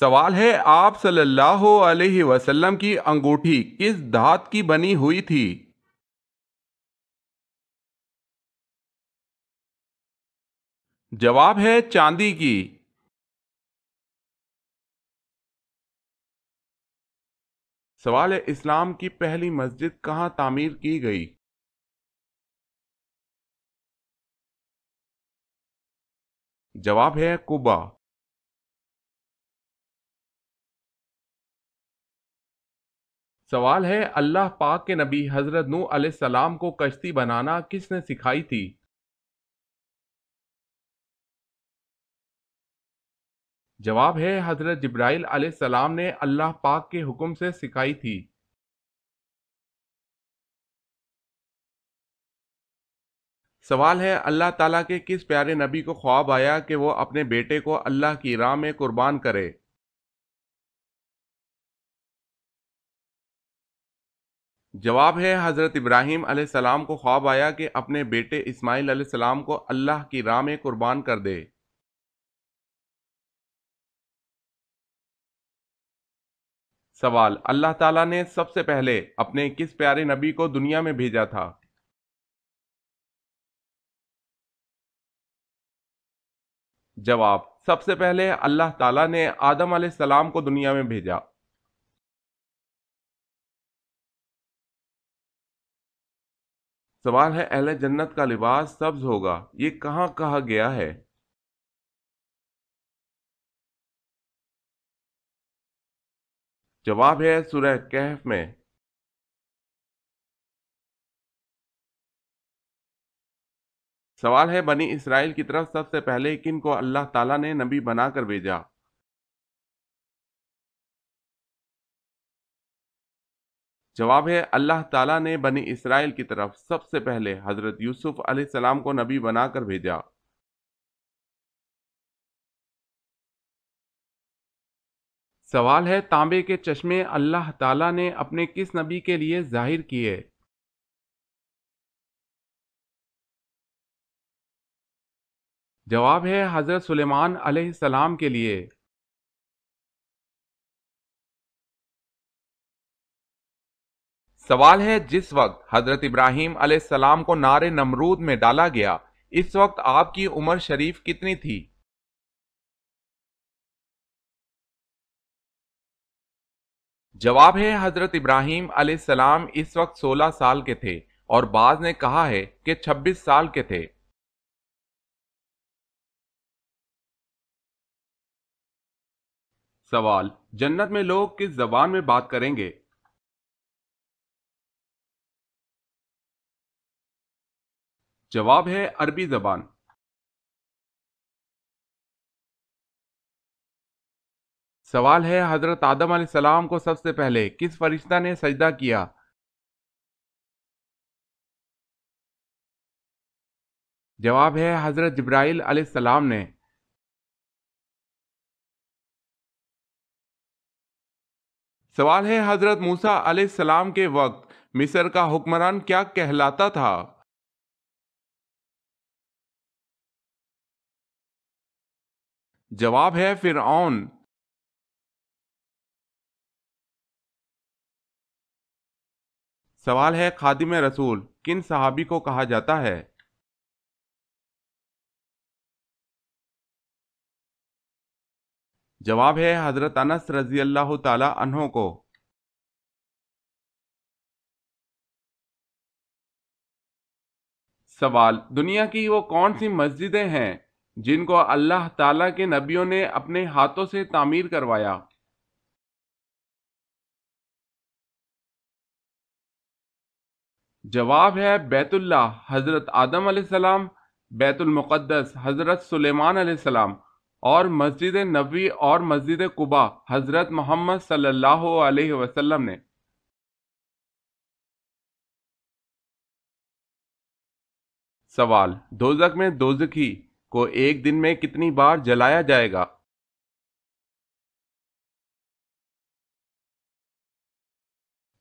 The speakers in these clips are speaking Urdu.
سوال ہے آپ صلی اللہ علیہ وسلم کی انگوٹھی کس دھات کی بنی ہوئی تھی؟ جواب ہے چاندی کی۔ سوال ہے اسلام کی پہلی مسجد کہاں تعمیر کی گئی؟ جواب ہے قبا۔ سوال ہے اللہ پاک کے نبی حضرت نوح علیہ السلام کو کشتی بنانا کس نے سکھائی تھی؟ جواب ہے حضرت جبرائیل علیہ السلام نے اللہ پاک کے حکم سے سکھائی تھی۔ سوال ہے اللہ تعالیٰ کے کس پیارے نبی کو خواب آیا کہ وہ اپنے بیٹے کو اللہ کی راہ میں قربان کرے؟ جواب ہے حضرت ابراہیم علیہ السلام کو خواب آیا کہ اپنے بیٹے اسماعیل علیہ السلام کو اللہ کی راہ میں قربان کر دے۔ سوال اللہ تعالیٰ نے سب سے پہلے اپنے کس پیارے نبی کو دنیا میں بھیجا تھا؟ جواب سب سے پہلے اللہ تعالیٰ نے آدم علیہ السلام کو دنیا میں بھیجا۔ سوال ہے اہل جنت کا لباس سبز ہوگا، یہ کہاں کہا گیا ہے؟ جواب ہے سورہ کہف میں۔ سوال ہے بنی اسرائیل کی طرف سب سے پہلے کن کو اللہ تعالیٰ نے نبی بنا کر بھیجا؟ جواب ہے اللہ تعالیٰ نے بنی اسرائیل کی طرف سب سے پہلے حضرت یوسف علیہ السلام کو نبی بنا کر بھیجا۔ سوال ہے تانبے کے چشمے اللہ تعالیٰ نے اپنے کس نبی کے لیے ظاہر کیے؟ جواب ہے حضرت سلیمان علیہ السلام کے لیے۔ سوال ہے جس وقت حضرت ابراہیم علیہ السلام کو نار نمرود میں ڈالا گیا اس وقت آپ کی عمر شریف کتنی تھی؟ جواب ہے حضرت ابراہیم علیہ السلام اس وقت 16 سال کے تھے اور بعض نے کہا ہے کہ 26 سال کے تھے۔ سوال جنت میں لوگ کس زبان میں بات کریں گے؟ جواب ہے عربی زبان۔ سوال ہے حضرت آدم علیہ السلام کو سب سے پہلے کس فرشتہ نے سجدہ کیا؟ جواب ہے حضرت جبرائیل علیہ السلام نے۔ سوال ہے حضرت موسیٰ علیہ السلام کے وقت مصر کا حکمران کیا کہلاتا تھا؟ جواب ہے فرعون۔ سوال ہے خادم رسول کن صحابی کو کہا جاتا ہے؟ جواب ہے حضرت انس رضی اللہ تعالی عنہ کو۔ سوال دنیا کی وہ کون سی مسجدیں ہیں جن کو اللہ تعالیٰ کے نبیوں نے اپنے ہاتھوں سے تعمیر کروایا؟ جواب ہے بیت اللہ حضرت آدم علیہ السلام، بیت المقدس حضرت سلیمان علیہ السلام، اور مسجد نبوی اور مسجد قباء حضرت محمد صلی اللہ علیہ وسلم نے۔ سوال دوزخ میں دوزخی کو ایک دن میں کتنی بار جلایا جائے گا؟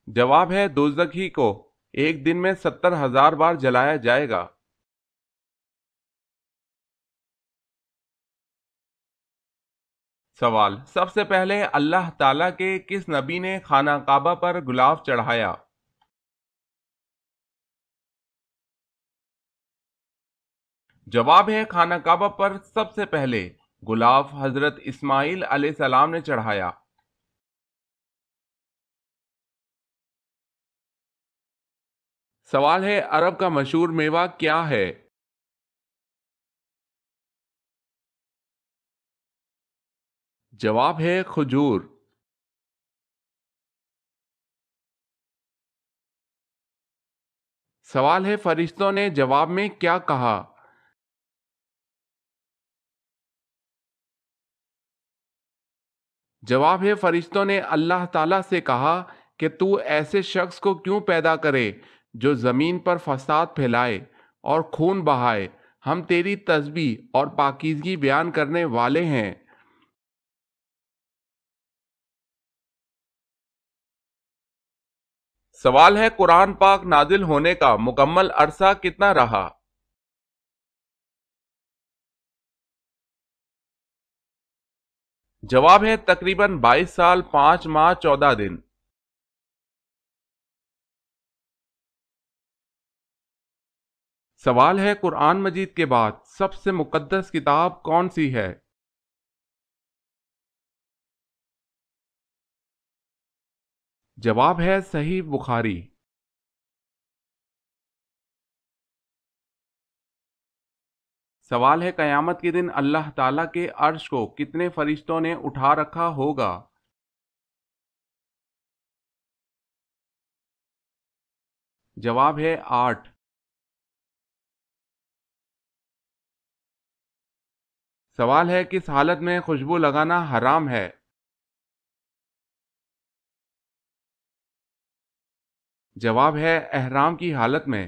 جواب ہے دوزخی کو ایک دن میں 70,000 بار جلایا جائے گا۔ سوال: سب سے پہلے اللہ تعالیٰ کے کس نبی نے خانہ کعبہ پر غلاف چڑھایا؟ جواب ہے خانہ کعبہ پر سب سے پہلے غلاف حضرت اسماعیل علیہ السلام نے چڑھایا۔ سوال ہے عرب کا مشہور میوہ کیا ہے؟ جواب ہے کھجور۔ سوال ہے فرشتوں نے جواب میں کیا کہا؟ جواب ہے فرشتوں نے اللہ تعالیٰ سے کہا کہ تو ایسے شخص کو کیوں پیدا کرے جو زمین پر فساد پھیلائے اور خون بہائے؟ ہم تیری تسبیح اور پاکیزگی بیان کرنے والے ہیں۔ سوال ہے قرآن پاک نازل ہونے کا مکمل عرصہ کتنا رہا؟ جواب ہے تقریباً 22 سال 5 ماہ 14 دن۔ سوال ہے قرآن مجید کے بعد سب سے مقدس کتاب کون سی ہے؟ جواب ہے صحیح بخاری۔ سوال ہے قیامت کے دن اللہ تعالیٰ کے عرش کو کتنے فرشتوں نے اٹھا رکھا ہوگا؟ جواب ہے 8۔ سوال ہے کس حالت میں خوشبو لگانا حرام ہے؟ جواب ہے احرام کی حالت میں۔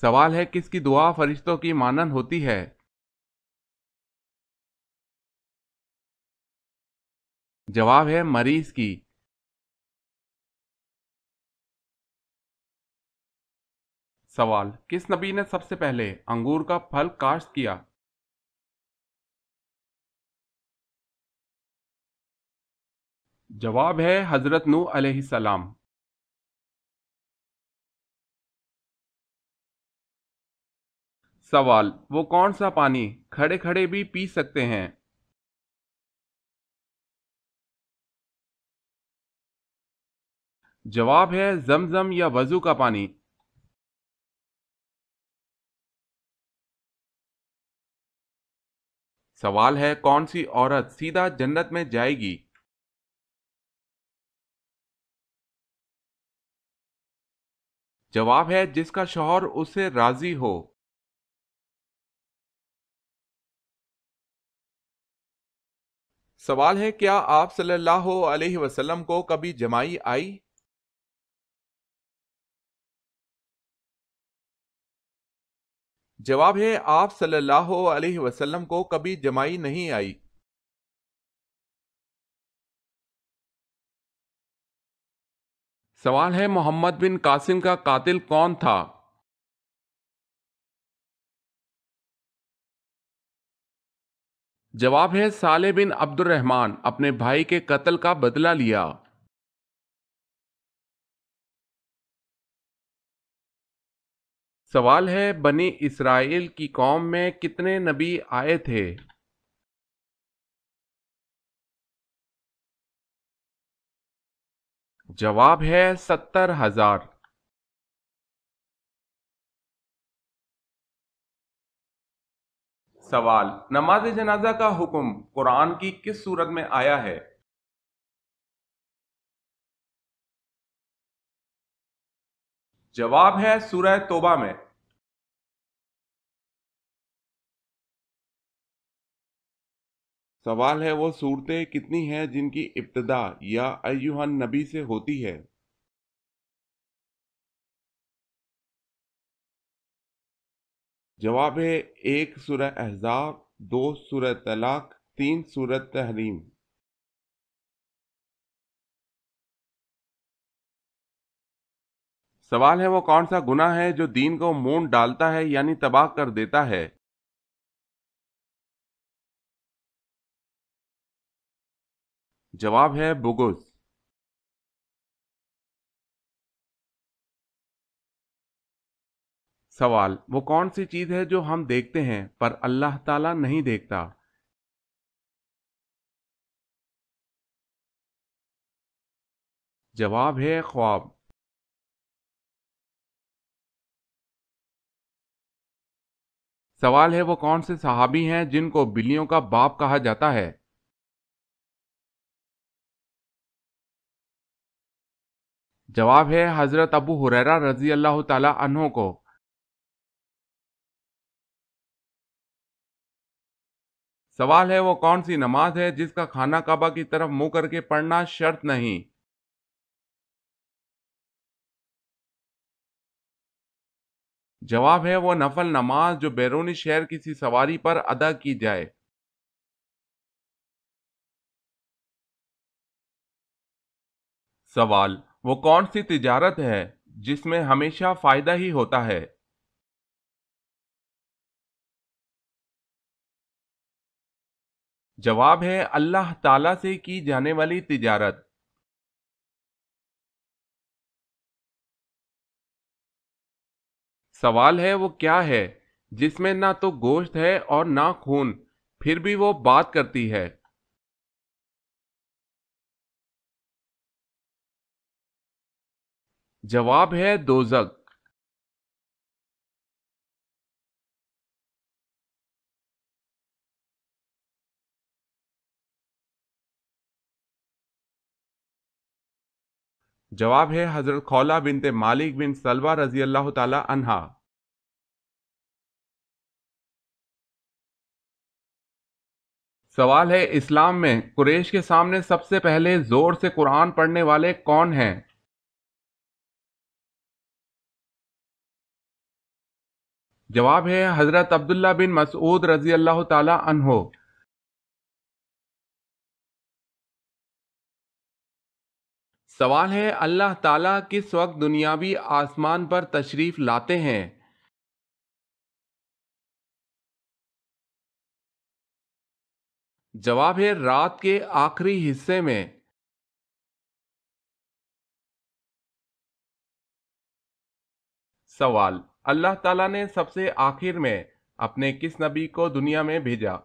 سوال ہے کس کی دعا فرشتوں کی مانند ہوتی ہے؟ جواب ہے مریض کی۔ سوال: کس نبی نے سب سے پہلے انگور کا پھل کاشت کیا؟ جواب ہے حضرت نوح علیہ السلام۔ سوال: وہ کون سا پانی کھڑے کھڑے بھی پی سکتے ہیں؟ جواب ہے زمزم یا وضو کا پانی۔ سوال ہے کون سی عورت سیدھا جنت میں جائے گی؟ جواب ہے جس کا شوہر اس سے راضی ہو۔ سوال ہے کیا آپ صلی اللہ علیہ وسلم کو کبھی جمائی آئی؟ جواب ہے آپ صلی اللہ علیہ وسلم کو کبھی جمائی نہیں آئی۔ سوال ہے محمد بن قاسم کا قاتل کون تھا؟ جواب ہے صالح بن عبد الرحمن اپنے بھائی کے قتل کا بدلہ لیا۔ سوال ہے بنی اسرائیل کی قوم میں کتنے نبی آئے تھے؟ جواب ہے 70,000۔ سوال: نماز جنازہ کا حکم قرآن کی کس سورت میں آیا ہے؟ جواب ہے سورہ توبہ میں۔ سوال ہے وہ صورتیں کتنی ہیں جن کی ابتدا یا ایھا النبی سے ہوتی ہے؟ جواب ہے 1 سورہ احزاب، 2 سورہ طلاق، 3 سورہ تحریم۔ سوال ہے وہ کون سا گناہ ہے جو دین کو مونڈ ڈالتا ہے یعنی تباہ کر دیتا ہے؟ جواب ہے بغض۔ سوال، وہ کون سی چیز ہے جو ہم دیکھتے ہیں پر اللہ تعالیٰ نہیں دیکھتا؟ جواب ہے خواب۔ سوال ہے، وہ کون سے صحابی ہیں جن کو بلیوں کا باپ کہا جاتا ہے؟ جواب ہے حضرت ابو ہریرہ رضی اللہ تعالی عنہ کو۔ سوال ہے، وہ کون سی نماز ہے جس کا خانہ کعبہ کی طرف منہ کر کے پڑھنا شرط نہیں؟ جواب ہے، وہ نفل نماز جو بیرونی شہر کسی سواری پر ادا کی جائے۔ سوال، وہ کون سی تجارت ہے جس میں ہمیشہ فائدہ ہی ہوتا ہے؟ جواب ہے اللہ تعالی سے کی جانے والی تجارت۔ سوال ہے، وہ کیا ہے جس میں نہ تو گوشت ہے اور نہ خون، پھر بھی وہ بات کرتی ہے؟ جواب ہے دوزخ۔ جواب ہے حضرت خولہ بنت مالک بن سلمہ رضی اللہ تعالی عنہا۔ سوال ہے، اسلام میں قریش کے سامنے سب سے پہلے زور سے قرآن پڑھنے والے کون ہیں؟ جواب ہے حضرت عبداللہ بن مسعود رضی اللہ تعالی عنہ۔ سوال ہے، اللہ تعالیٰ کس وقت دنیاوی آسمان پر تشریف لاتے ہیں؟ جواب ہے رات کے آخری حصے میں۔ سوال، اللہ تعالیٰ نے سب سے آخر میں اپنے کس نبی کو دنیا میں بھیجا؟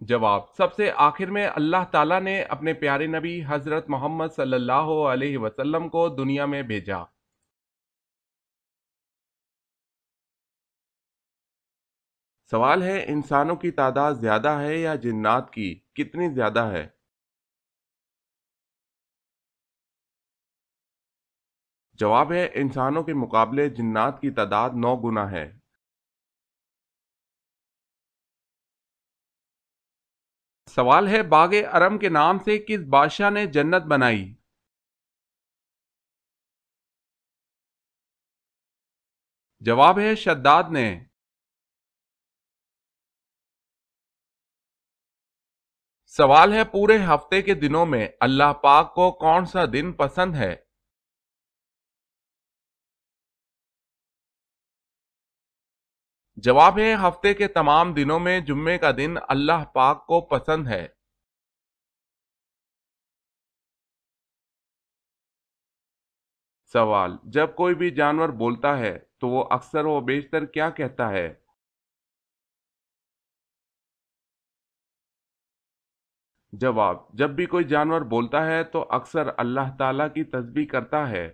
جواب، سب سے آخر میں اللہ تعالیٰ نے اپنے پیارے نبی حضرت محمد صلی اللہ علیہ وسلم کو دنیا میں بھیجا۔ سوال ہے، انسانوں کی تعداد زیادہ ہے یا جنات کی؟ کتنی زیادہ ہے؟ جواب ہے انسانوں کے مقابلے جنات کی تعداد 9 گنا ہے۔ سوال ہے، باغ ارم کے نام سے کس بادشاہ نے جنت بنائی؟ جواب ہے شداد نے۔ سوال ہے، پورے ہفتے کے دنوں میں اللہ پاک کو کون سا دن پسند ہے؟ جواب ہے ہفتے کے تمام دنوں میں جمعے کا دن اللہ پاک کو پسند ہے۔ سوال، جب کوئی بھی جانور بولتا ہے تو وہ اکثر و بیشتر کیا کہتا ہے؟ جواب، جب بھی کوئی جانور بولتا ہے تو اکثر اللہ تعالیٰ کی تسبیح کرتا ہے۔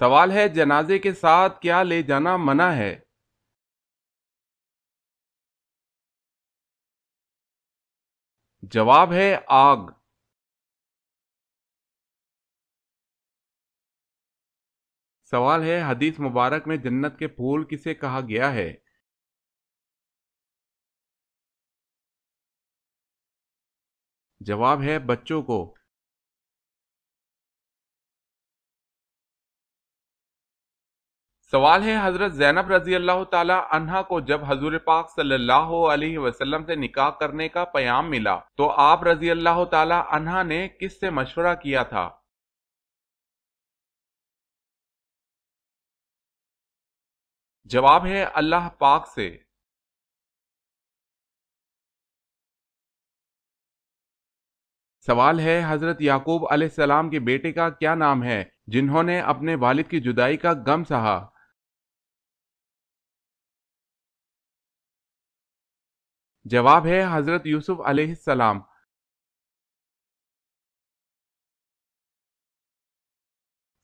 سوال ہے، جنازے کے ساتھ کیا لے جانا منع ہے؟ جواب ہے آگ۔ سوال ہے، حدیث مبارک میں جنت کے پھول کسے کہا گیا ہے؟ جواب ہے بچوں کو۔ سوال ہے، حضرت زینب رضی اللہ تعالی عنہا کو جب حضور پاک صلی اللہ علیہ وسلم سے نکاح کرنے کا پیام ملا تو آپ رضی اللہ تعالی عنہا نے کس سے مشورہ کیا تھا؟ جواب ہے اللہ پاک سے۔ سوال ہے حضرت یعقوب علیہ السلام کے بیٹے کا کیا نام ہے جنہوں نے اپنے والد کی جدائی کا غم سہا؟ جواب ہے حضرت یوسف علیہ السلام۔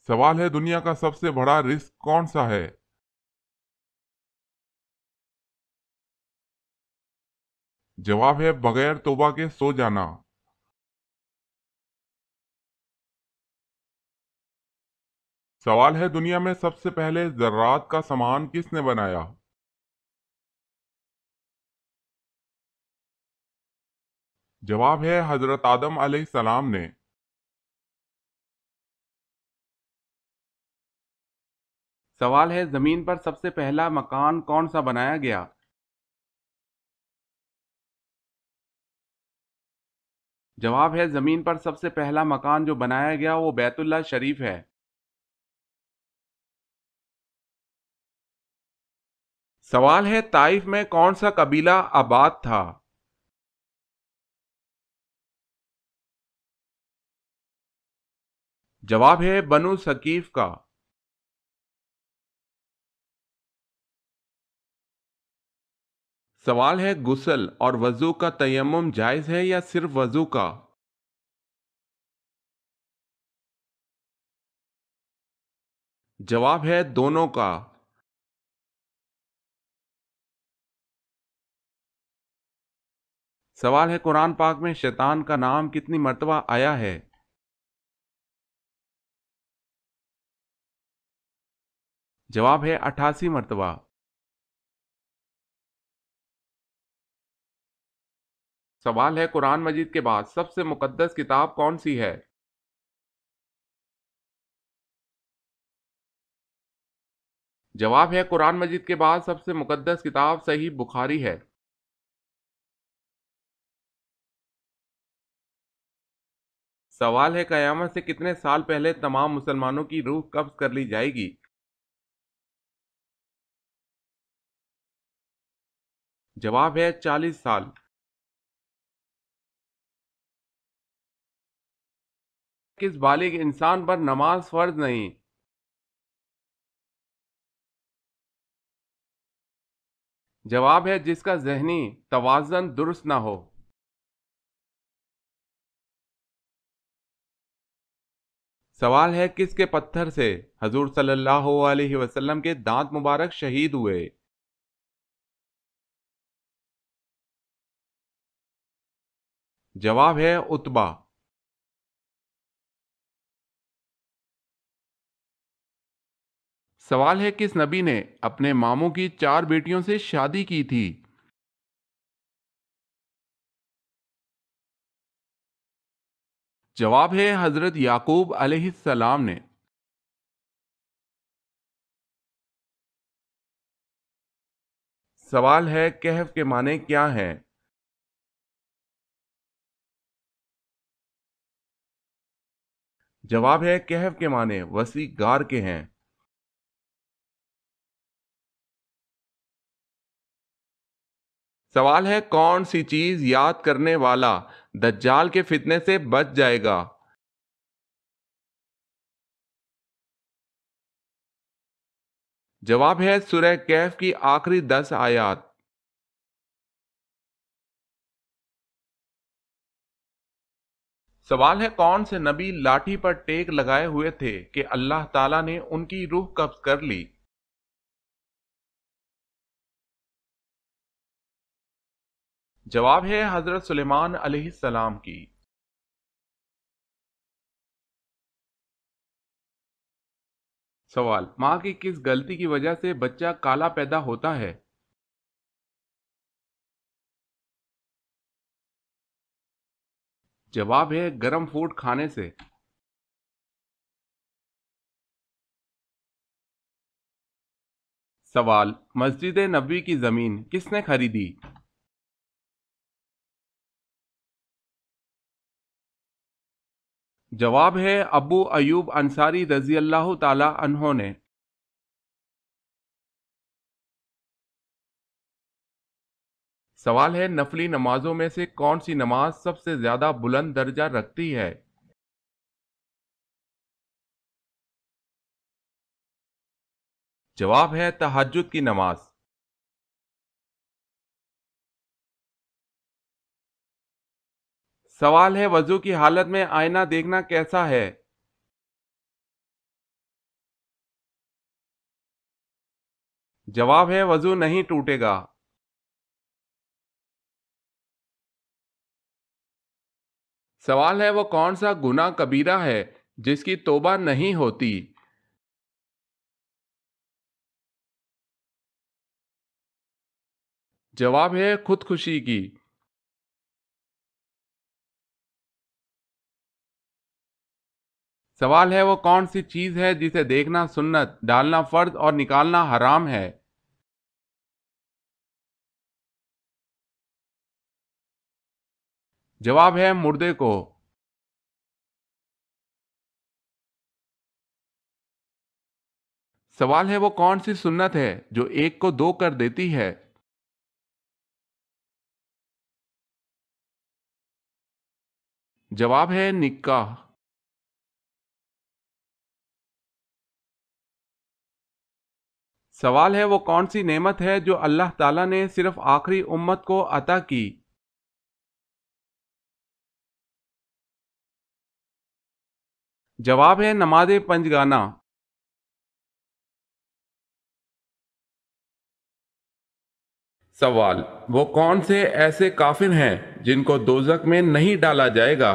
سوال ہے دنیا کا سب سے بڑا رزق کون سا ہے؟ جواب ہے بغیر توبہ کے سو جانا۔ سوال ہے دنیا میں سب سے پہلے ذرات کا سامان کس نے بنایا؟ جواب ہے حضرت آدم علیہ السلام نے۔ سوال ہے زمین پر سب سے پہلا مکان کون سا بنایا گیا؟ جواب ہے زمین پر سب سے پہلا مکان جو بنایا گیا وہ بیت اللہ شریف ہے۔ سوال ہے طائف میں کون سا قبیلہ آباد تھا؟ جواب ہے بنو ثقیف کا۔ سوال ہے غسل اور وضو کا تیمم جائز ہے یا صرف وضو کا؟ جواب ہے دونوں کا۔ سوال ہے قرآن پاک میں شیطان کا نام کتنی مرتبہ آیا ہے؟ جواب ہے 88 مرتبہ۔ سوال ہے قرآن مجید کے بعد سب سے مقدس کتاب کون سی ہے؟ جواب ہے قرآن مجید کے بعد سب سے مقدس کتاب صحیح بخاری ہے۔ سوال ہے قیامت سے کتنے سال پہلے تمام مسلمانوں کی روح قبض کر لی جائے گی؟ جواب ہے 40 سال۔ کس بالغ انسان پر نماز فرض نہیں؟ جواب ہے جس کا ذہنی توازن درست نہ ہو۔ سوال ہے کس کے پتھر سے حضور صلی اللہ علیہ وسلم کے دانت مبارک شہید ہوئے؟ جواب ہے عتبہ۔ سوال ہے کس نبی نے اپنے ماموں کی 4 بیٹیوں سے شادی کی تھی؟ جواب ہے حضرت یعقوب علیہ السلام نے۔ سوال ہے کہف کے معنی کیا ہیں؟ جواب ہے کہف کے معنی وسیع غار کے ہیں۔ سوال ہے کون سی چیز یاد کرنے والا دجال کے فتنے سے بچ جائے گا؟ جواب ہے سورہ کہف کی آخری 10 آیات۔ سوال ہے کون سے نبی لاٹھی پر ٹیک لگائے ہوئے تھے کہ اللہ تعالیٰ نے ان کی روح قبض کر لی؟ جواب ہے حضرت سلیمان علیہ السلام کی۔ سوال ماں کی کس غلطی کی وجہ سے بچہ کالا پیدا ہوتا ہے؟ جواب ہے گرم فوڈ کھانے سے۔ سوال مسجد نبوی کی زمین کس نے خریدی؟ جواب ہے ابو ایوب انصاری رضی اللہ تعالی عنہ نے۔ سوال ہے نفلی نمازوں میں سے کون سی نماز سب سے زیادہ بلند درجہ رکھتی ہے؟ جواب ہے تہجد کی نماز۔ سوال ہے وضو کی حالت میں آئینہ دیکھنا کیسا ہے؟ جواب ہے وضو نہیں ٹوٹے گا۔ سوال ہے وہ کون سا گناہ کبیرہ ہے جس کی توبہ نہیں ہوتی؟ جواب ہے خودکشی کی۔ سوال ہے وہ کون سی چیز ہے جسے دیکھنا سنت، ڈالنا فرض اور نکالنا حرام ہے؟ جواب ہے مردے کو۔ سوال ہے وہ کون سی سنت ہے جو ایک کو دو کر دیتی ہے؟ جواب ہے نکاح۔ سوال ہے وہ کون سی نعمت ہے جو اللہ تعالیٰ نے صرف آخری امت کو عطا کی؟ جواب ہے نماز پنجگانہ۔ سوال وہ کون سے ایسے کافر ہیں جن کو دوزخ میں نہیں ڈالا جائے گا؟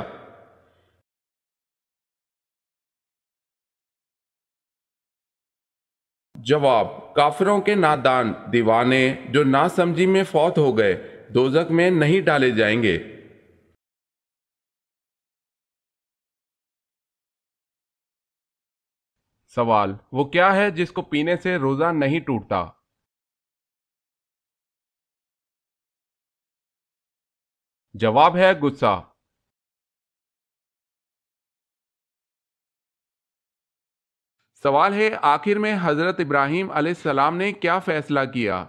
جواب کافروں کے نادان دیوانے جو ناسمجھی میں فوت ہو گئے دوزخ میں نہیں ڈالے جائیں گے۔ سوال وہ کیا ہے جس کو پینے سے روزہ نہیں ٹوٹتا؟ جواب ہے غصہ۔ سوال ہے آخر میں حضرت ابراہیم علیہ السلام نے کیا فیصلہ کیا؟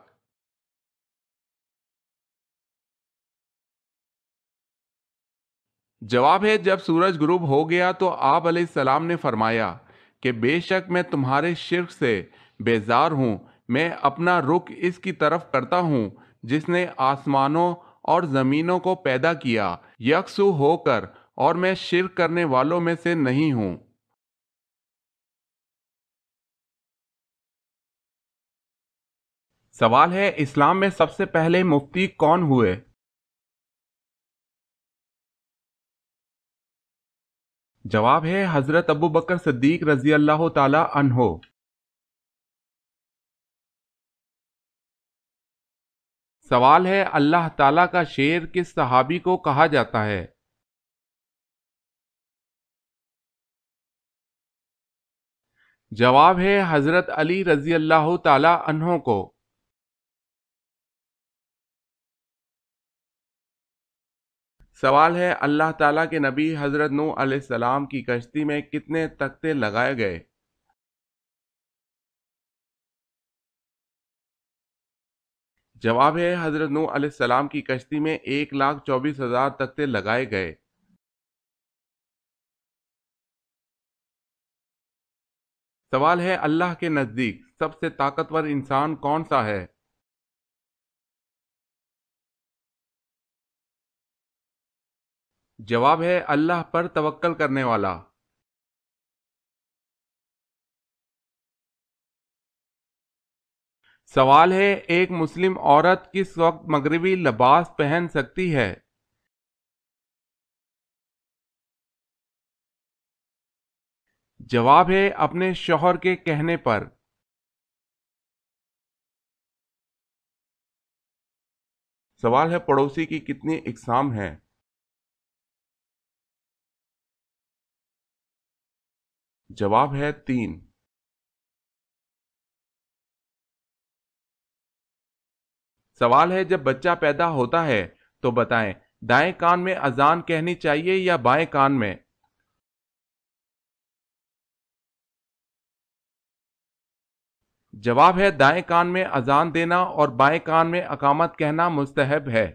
جواب ہے جب سورج غروب ہو گیا تو آپ علیہ السلام نے فرمایا کہ بے شک میں تمہارے شرک سے بیزار ہوں، میں اپنا رخ اس کی طرف کرتا ہوں جس نے آسمانوں اور زمینوں کو پیدا کیا یکسو ہو کر، اور میں شرک کرنے والوں میں سے نہیں ہوں۔ سوال ہے اسلام میں سب سے پہلے مفتی کون ہوئے؟ جواب ہے حضرت ابو بکر صدیق رضی اللہ تعالی عنہ۔ سوال ہے اللہ تعالیٰ کا شیر کس صحابی کو کہا جاتا ہے؟ جواب ہے حضرت علی رضی اللہ تعالی عنہ کو۔ سوال ہے اللہ تعالیٰ کے نبی حضرت نوح علیہ السلام کی کشتی میں کتنے تختے لگائے گئے؟ جواب ہے حضرت نوح علیہ السلام کی کشتی میں 1,24,000 تختے لگائے گئے۔ سوال ہے اللہ کے نزدیک سب سے طاقتور انسان کون سا ہے؟ جواب ہے اللہ پر توکل کرنے والا۔ سوال ہے ایک مسلم عورت کس وقت مغربی لباس پہن سکتی ہے؟ جواب ہے اپنے شوہر کے کہنے پر۔ سوال ہے پڑوسی کی کتنی اقسام ہیں؟ جواب ہے 3۔ سوال ہے جب بچہ پیدا ہوتا ہے تو بتائیں دائیں کان میں اذان کہنی چاہیے یا بائیں کان میں؟ جواب ہے دائیں کان میں اذان دینا اور بائیں کان میں اقامت کہنا مستحب ہے۔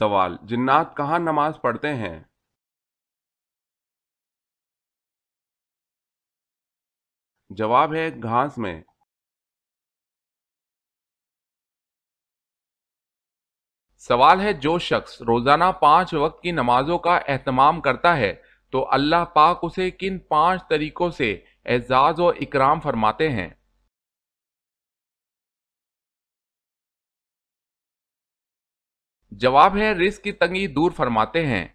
سوال، جنات کہاں نماز پڑھتے ہیں؟ جواب ہے گھاس میں۔ سوال ہے جو شخص روزانہ 5 وقت کی نمازوں کا اہتمام کرتا ہے تو اللہ پاک اسے کن 5 طریقوں سے اعزاز و اکرام فرماتے ہیں؟ جواب ہے رزق کی تنگی دور فرماتے ہیں،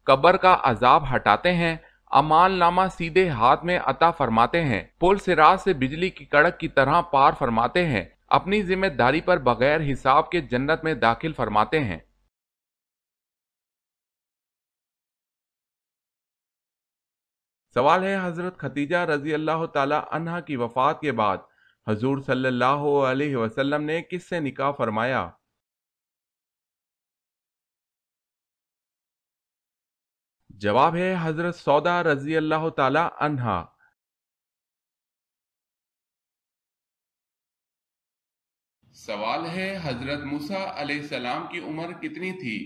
قبر کا عذاب ہٹاتے ہیں، اعمال نامہ سیدھے ہاتھ میں عطا فرماتے ہیں، پل صراط سے بجلی کی کڑک کی طرح پار فرماتے ہیں، اپنی ذمہ داری پر بغیر حساب کے جنت میں داخل فرماتے ہیں۔ سوال ہے حضرت خدیجہ رضی اللہ تعالی عنہا کی وفات کے بعد حضور صلی اللہ علیہ وسلم نے کس سے نکاح فرمایا؟ جواب ہے حضرت سودا رضی اللہ تعالی عنہا۔ سوال ہے حضرت موسیٰ علیہ السلام کی عمر کتنی تھی؟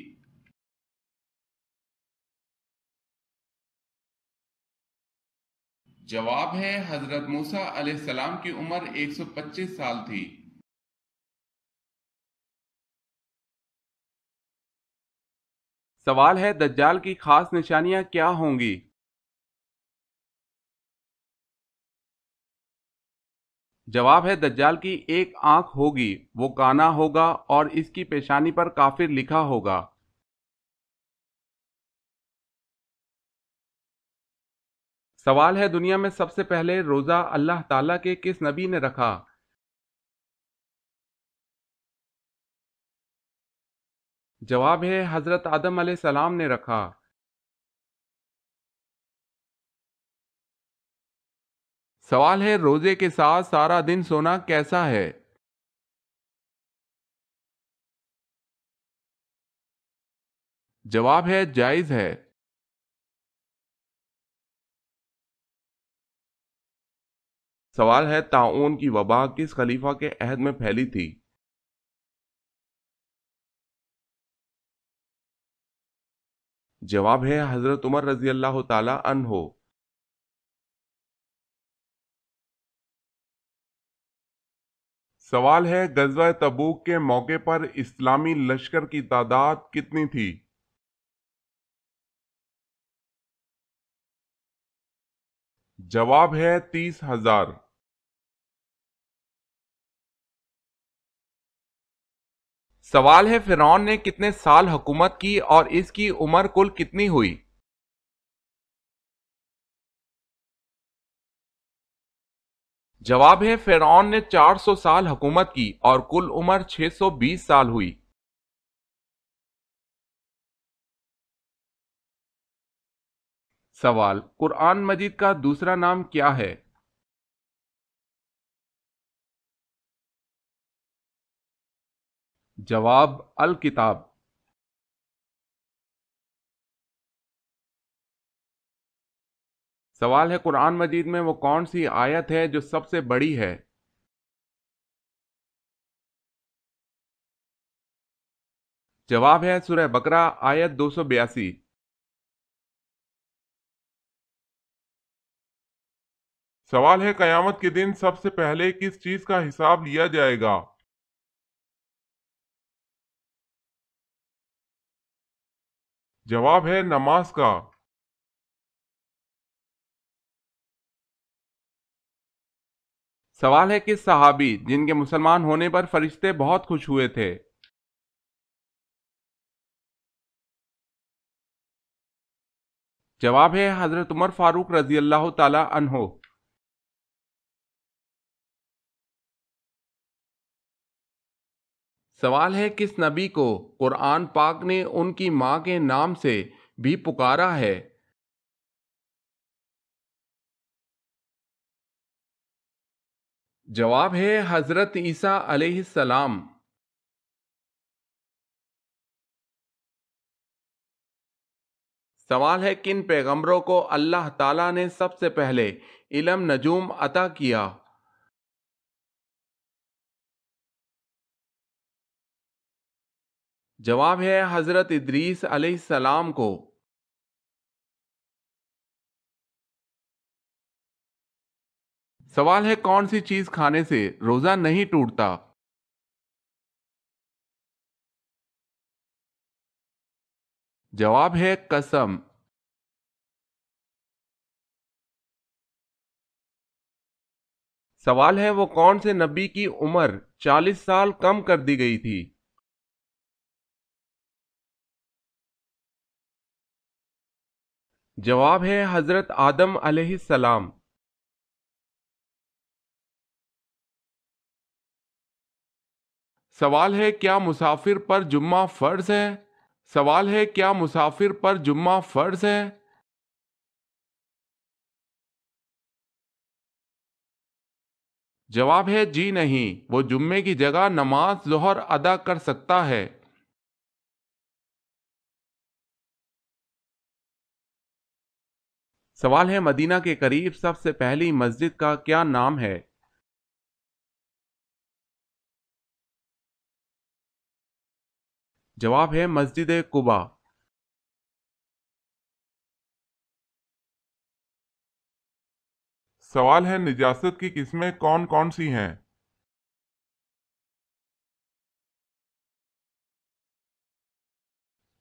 جواب ہے حضرت موسیٰ علیہ السلام کی عمر 125 سال تھی۔ سوال ہے دجال کی خاص نشانیاں کیا ہوں گی؟ جواب ہے دجال کی ایک آنکھ ہوگی، وہ کانا ہوگا اور اس کی پیشانی پر کافر لکھا ہوگا۔ سوال ہے دنیا میں سب سے پہلے روزہ اللہ تعالیٰ کے کس نبی نے رکھا؟ جواب ہے حضرت آدم علیہ السلام نے رکھا۔ سوال ہے روزے کے ساتھ سارا دن سونا کیسا ہے؟ جواب ہے جائز ہے۔ سوال ہے طاعون کی وبا کس خلیفہ کے عہد میں پھیلی تھی؟ جواب ہے حضرت عمر رضی اللہ تعالی عنہ۔ سوال ہے غزوہ تبوک کے موقع پر اسلامی لشکر کی تعداد کتنی تھی؟ جواب ہے 30,000۔ سوال ہے فرعون نے کتنے سال حکومت کی اور اس کی عمر کل کتنی ہوئی؟ جواب ہے فرعون نے 400 سال حکومت کی اور کل عمر 620 سال ہوئی۔ سوال قرآن مجید کا دوسرا نام کیا ہے؟ جواب الکتاب۔ سوال ہے قرآن مجید میں وہ کون سی آیت ہے جو سب سے بڑی ہے؟ جواب ہے سورہ بقرہ آیت 282۔ سوال ہے قیامت کے دن سب سے پہلے کس چیز کا حساب لیا جائے گا؟ جواب ہے نماز کا۔ سوال ہے کس صحابی جن کے مسلمان ہونے پر فرشتے بہت خوش ہوئے تھے؟ جواب ہے حضرت عمر فاروق رضی اللہ تعالی عنہ۔ سوال ہے کس نبی کو قرآن پاک نے ان کی ماں کے نام سے بھی پکارا ہے؟ جواب ہے حضرت عیسیٰ علیہ السلام۔ سوال ہے کن پیغمبروں کو اللہ تعالیٰ نے سب سے پہلے علم نجوم عطا کیا؟ جواب ہے حضرت ادریس علیہ السلام کو۔ سوال ہے کون سی چیز کھانے سے روزہ نہیں ٹوٹتا؟ جواب ہے قسم۔ سوال ہے وہ کون سے نبی کی عمر 40 سال کم کر دی گئی تھی؟ جواب ہے حضرت آدم علیہ السلام۔ سوال ہے کیا مسافر پر جمعہ فرض ہے؟ سوال ہے کیا مسافر پر جمعہ فرض ہے؟ جواب ہے جی نہیں، وہ جمعے کی جگہ نماز ظہر ادا کر سکتا ہے۔ سوال ہے مدینہ کے قریب سب سے پہلی مسجد کا کیا نام ہے؟ جواب ہے مسجد قباء۔ سوال ہے نجاست کی قسمیں کون کون سی ہیں؟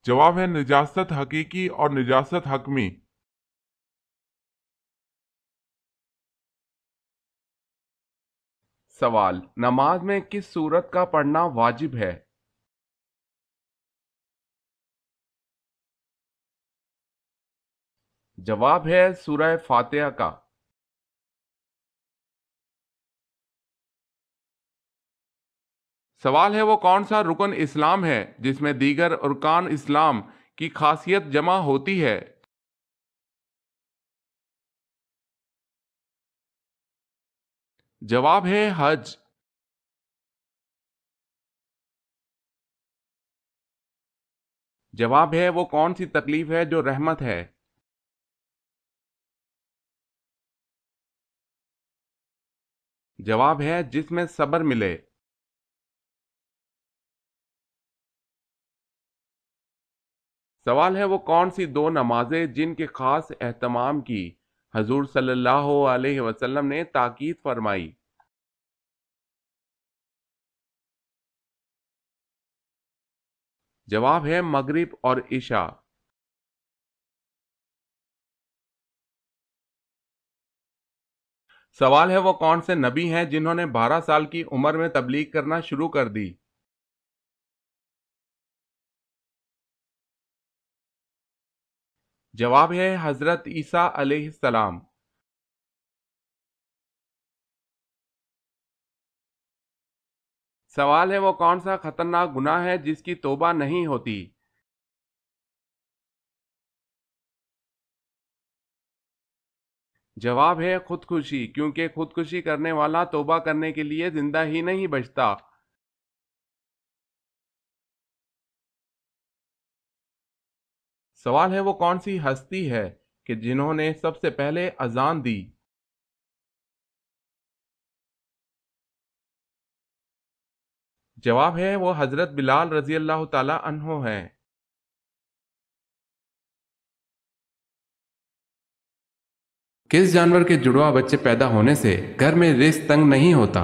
جواب ہے نجاست حقیقی اور نجاست حکمی۔ سوال نماز میں کس سورت کا پڑھنا واجب ہے؟ جواب ہے سورہ فاتحہ کا۔ سوال ہے وہ کون سا رکن اسلام ہے جس میں دیگر ارکان اسلام کی خاصیت جمع ہوتی ہے؟ جواب ہے حج۔ جواب ہے وہ کون سی تکلیف ہے جو رحمت ہے؟ جواب ہے جس میں صبر ملے۔ سوال ہے وہ کون سی دو نمازیں جن کے خاص اہتمام کی حضور صلی اللہ علیہ وسلم نے تاکید فرمائی؟ جواب ہے مغرب اور عشاء۔ سوال ہے وہ کون سے نبی ہیں جنہوں نے 12 سال کی عمر میں تبلیغ کرنا شروع کر دی؟ جواب ہے حضرت عیسیٰ علیہ السلام۔ سوال ہے وہ کون سا خطرناک گناہ ہے جس کی توبہ نہیں ہوتی؟ جواب ہے خودکشی، کیونکہ خودکشی کرنے والا توبہ کرنے کے لیے زندہ ہی نہیں بچتا۔ سوال ہے وہ کون سی ہستی ہے کہ جنہوں نے سب سے پہلے اذان دی؟ جواب ہے وہ حضرت بلال رضی اللہ تعالی عنہ ہیں۔ کس جانور کے جڑواں بچے پیدا ہونے سے گھر میں رزق تنگ نہیں ہوتا؟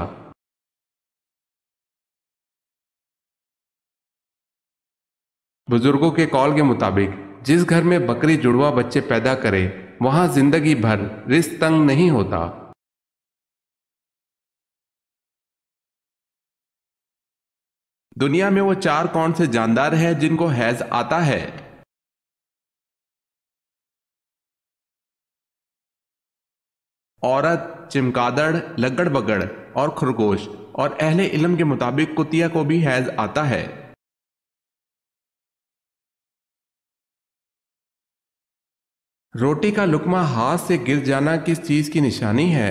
بزرگوں کے قول کے مطابق جس گھر میں بکری جڑواں بچے پیدا کرے وہاں زندگی بھر رزق تنگ نہیں ہوتا۔ دنیا میں وہ 4 کون سے جاندار ہیں جن کو حیض آتا ہے؟ عورت، چمگادڑ، لگڑ بگڑ اور خرگوش، اور اہل علم کے مطابق کتیا کو بھی حیض آتا ہے۔ روٹی کا لقمہ ہاتھ سے گر جانا کس چیز کی نشانی ہے؟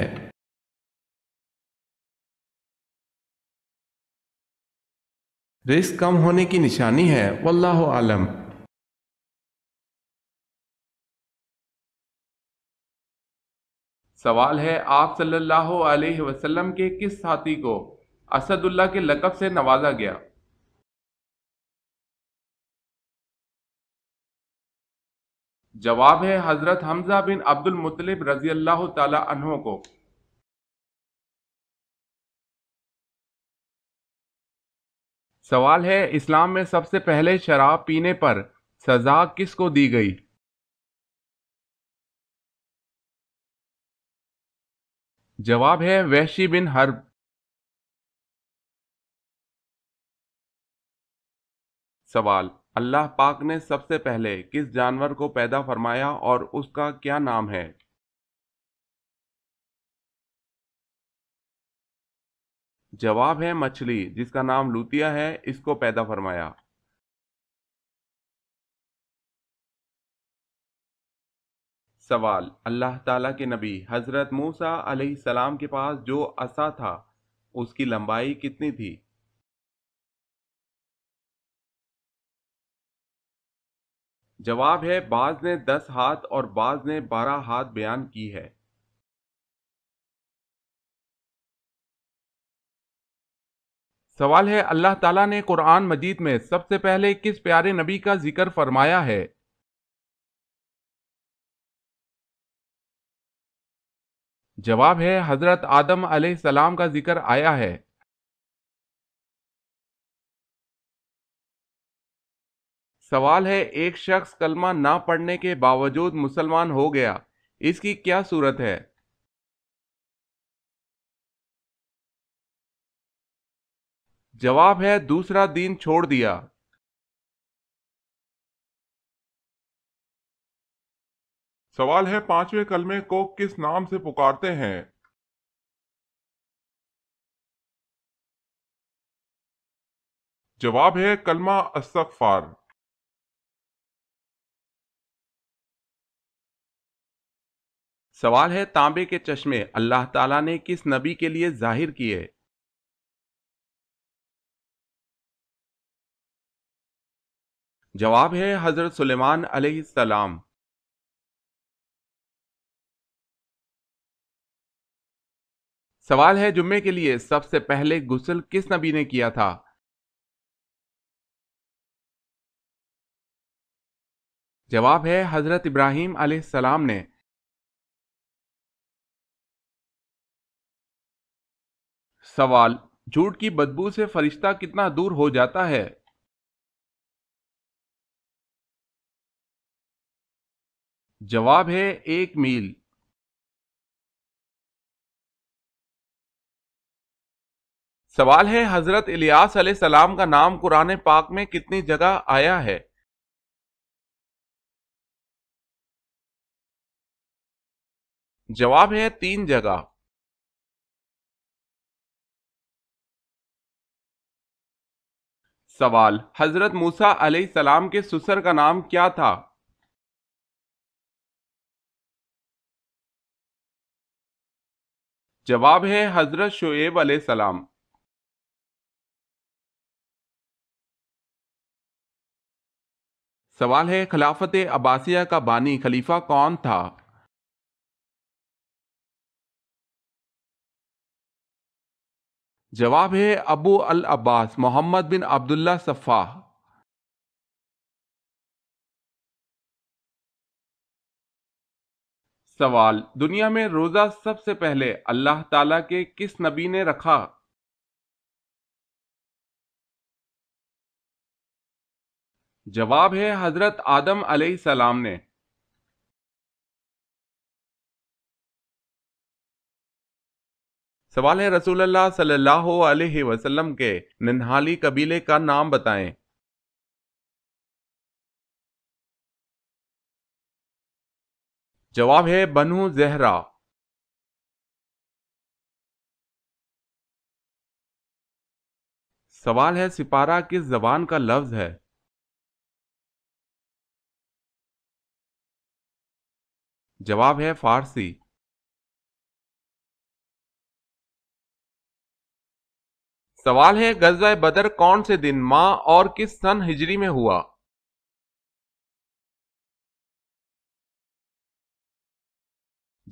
رزق کم ہونے کی نشانی ہے، واللہ عالم۔ سوال ہے آپ صلی اللہ علیہ وسلم کے کس ساتھی کو اسد اللہ کے لقب سے نوازا گیا؟ جواب ہے حضرت حمزہ بن عبد المطلب رضی اللہ تعالی عنہ کو۔ سوال ہے اسلام میں سب سے پہلے شراب پینے پر سزا کس کو دی گئی؟ جواب ہے وحشی بن حرب۔ سوال اللہ پاک نے سب سے پہلے کس جانور کو پیدا فرمایا اور اس کا کیا نام ہے؟ جواب ہے مچھلی جس کا نام لوتیا ہے، اس کو پیدا فرمایا۔ سوال اللہ تعالیٰ کے نبی حضرت موسیٰ علیہ السلام کے پاس جو عصا تھا اس کی لمبائی کتنی تھی؟ جواب ہے بعض نے 10 ہاتھ اور بعض نے 12 ہاتھ بیان کی ہے۔ سوال ہے اللہ تعالیٰ نے قرآن مجید میں سب سے پہلے کس پیارے نبی کا ذکر فرمایا ہے؟ جواب ہے حضرت آدم علیہ السلام کا ذکر آیا ہے۔ سوال ہے ایک شخص کلمہ نہ پڑھنے کے باوجود مسلمان ہو گیا، اس کی کیا صورت ہے؟ جواب ہے دوسرا دین چھوڑ دیا۔ سوال ہے پانچویں کلمے کو کس نام سے پکارتے ہیں؟ جواب ہے کلمہ استغفار۔ سوال ہے تانبے کے چشمے اللہ تعالیٰ نے کس نبی کے لیے ظاہر کیے؟ جواب ہے حضرت سلیمان علیہ السلام۔ سوال ہے جمعے کے لیے سب سے پہلے غسل کس نبی نے کیا تھا؟ جواب ہے حضرت ابراہیم علیہ السلام نے۔ سوال جھوٹ کی بدبو سے فرشتہ کتنا دور ہو جاتا ہے؟ جواب ہے 1 میل۔ سوال ہے حضرت الیاس علیہ السلام کا نام قرآن پاک میں کتنی جگہ آیا ہے؟ جواب ہے 3 جگہ۔ سوال حضرت موسیٰ علیہ السلام کے سسر کا نام کیا تھا؟ جواب ہے حضرت شعیب علیہ السلام۔ سوال ہے خلافت عباسیہ کا بانی خلیفہ کون تھا؟ جواب ہے ابو العباس محمد بن عبداللہ صفاح۔ سوال دنیا میں روزہ سب سے پہلے اللہ تعالیٰ کے کس نبی نے رکھا؟ جواب ہے حضرت آدم علیہ السلام نے۔ سوال ہے رسول اللہ صلی اللہ علیہ وسلم کے ننہالی قبیلے کا نام بتائیں۔ جواب ہے بنو زہرہ۔ سوال ہے سپارہ کس زبان کا لفظ ہے؟ جواب ہے فارسی۔ سوال ہے غزوہ بدر کون سے دن ماہ اور کس سن ہجری میں ہوا؟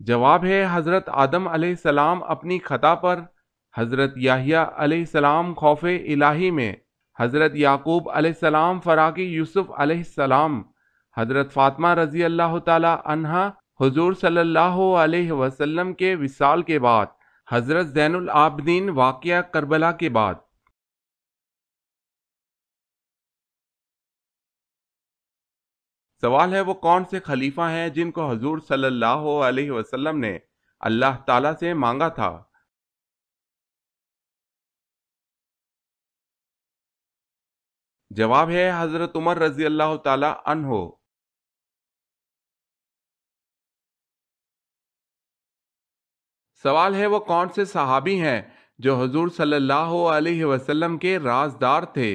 جواب ہے حضرت آدم علیہ السلام اپنی خطا پر، حضرت یحییٰ علیہ السلام خوف الہی میں، حضرت یعقوب علیہ السلام فراقی یوسف علیہ السلام، حضرت فاطمہ رضی اللہ تعالی عنہا حضور صلی اللہ علیہ وسلم کے وصال کے بعد، حضرت زین العابدین واقعہ کربلا کے بعد۔ سوال ہے وہ کون سے خلیفہ ہیں جن کو حضور صلی اللہ علیہ وسلم نے اللہ تعالیٰ سے مانگا تھا؟ جواب ہے حضرت عمر رضی اللہ تعالی عنہ۔ سوال ہے وہ کون سے صحابی ہیں جو حضور صلی اللہ علیہ وسلم کے رازدار تھے؟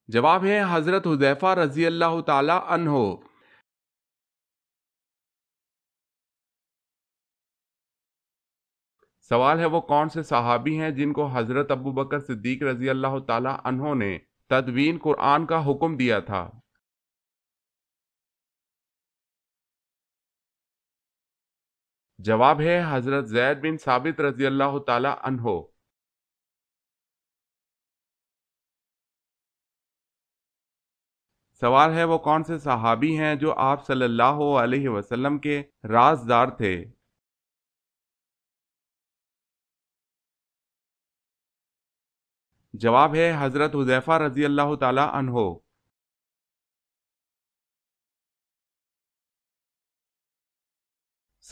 جواب ہے حضرت حذیفہ رضی اللہ تعالی عنہ۔ سوال ہے وہ کون سے صحابی ہیں جن کو حضرت ابو بکر صدیق رضی اللہ تعالی عنہ نے تدوین قرآن کا حکم دیا تھا؟ جواب ہے حضرت زید بن ثابت رضی اللہ تعالی عنہ۔ سوال ہے وہ کون سے صحابی ہیں جو آپ صلی اللہ علیہ وسلم کے رازدار تھے؟ جواب ہے حضرت حذیفہ رضی اللہ تعالی عنہ۔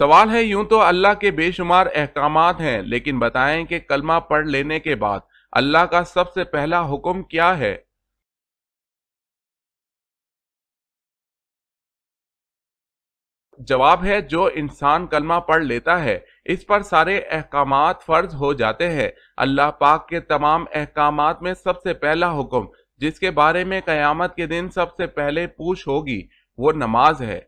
سوال ہے یوں تو اللہ کے بے شمار احکامات ہیں، لیکن بتائیں کہ کلمہ پڑھ لینے کے بعد اللہ کا سب سے پہلا حکم کیا ہے؟ جواب ہے جو انسان کلمہ پڑھ لیتا ہے اس پر سارے احکامات فرض ہو جاتے ہیں۔ اللہ پاک کے تمام احکامات میں سب سے پہلا حکم جس کے بارے میں قیامت کے دن سب سے پہلے پوچھ ہوگی وہ نماز ہے۔